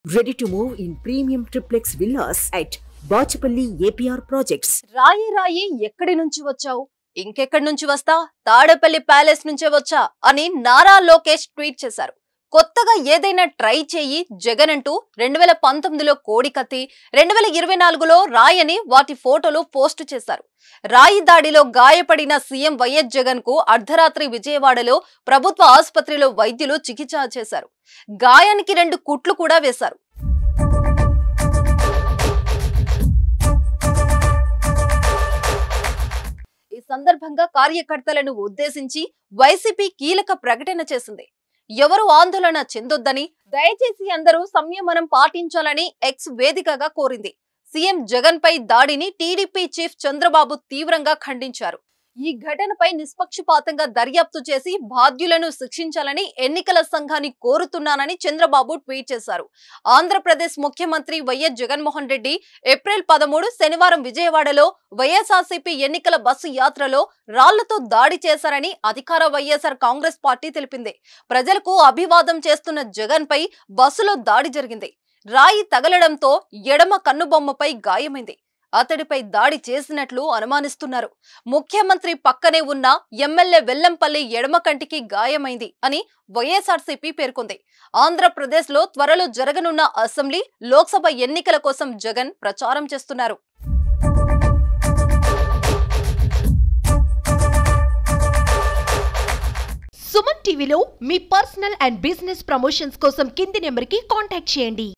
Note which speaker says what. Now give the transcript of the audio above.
Speaker 1: Ready to move in premium triplex villas at Bachapalli APR Projects.
Speaker 2: రాయి రాయి ఎక్కడి నుంచి వచ్చావు, ఇంకెక్కడి నుంచి వస్తా, తాడేపల్లి ప్యాలెస్ నుంచే వచ్చా అని నారా లోకేష్ ట్వీట్ చేశారు. కొత్తగా ఏదైనా ట్రై చేయి జగన్ అంటూ 2019లో కోడికత్తి, 2024లో రాయని వాటి ఫోటోలు పోస్టు చేశారు. రాయి దాడిలో గాయపడిన సీఎం వైఎస్ జగన్ కు అర్ధరాత్రి విజయవాడలో ప్రభుత్వ ఆసుపత్రిలో వైద్యులు చికిత్స చేశారు. గాయానికి 2 కుట్లు కూడా వేశారు. ఈ సందర్భంగా కార్యకర్తలను ఉద్దేశించి వైసీపీ కీలక ప్రకటన చేసింది. ఎవరు ఆందోళన చెందొద్దని, దయచేసి అందరూ సంయమనం పాటించాలని ఎక్స్ వేదికగా కోరింది. సీఎం జగన్ పై దాడిని టీడీపీ చీఫ్ చంద్రబాబు తీవ్రంగా ఖండించారు. ఈ ఘటనపై నిష్పక్షపాతంగా దర్యాప్తు చేసి బాధ్యులను శిక్షించాలని ఎన్నికల సంఘాన్ని కోరుతున్నానని చంద్రబాబు ట్వీట్ చేశారు. ఆంధ్రప్రదేశ్ ముఖ్యమంత్రి వైఎస్ జగన్మోహన్ రెడ్డి ఏప్రిల్ 13 శనివారం విజయవాడలో వైఎస్ఆర్సీపీ ఎన్నికల బస్సు యాత్రలో రాళ్లతో దాడి చేశారని అధికార వైఎస్ఆర్ కాంగ్రెస్ పార్టీ తెలిపింది. ప్రజలకు అభివాదం చేస్తున్న జగన్ పై బస్సులో దాడి జరిగింది. రాయి తగలడంతో ఎడమ కన్నుబొమ్మపై గాయమైంది. అతడిపై దాడి చేసినట్లు అనుమానిస్తున్నారు. ముఖ్యమంత్రి పక్కనే ఉన్న ఎమ్మెల్యే వెల్లంపల్లి ఎడమ కంటికి గాయమైంది అని వైఎస్ఆర్సీపీ పేర్కొంది. ఆంధ్రప్రదేశ్ లో త్వరలో జరగనున్న అసెంబ్లీ, లోక్సభ ఎన్నికల కోసం జగన్ ప్రచారం చేస్తున్నారు.
Speaker 3: సుమన్ టీవీలో మీ పర్సనల్ అండ్ బిజినెస్ ప్రమోషన్స్ కోసం కింది నెంబర్కి కాంటాక్ట్ చేయండి.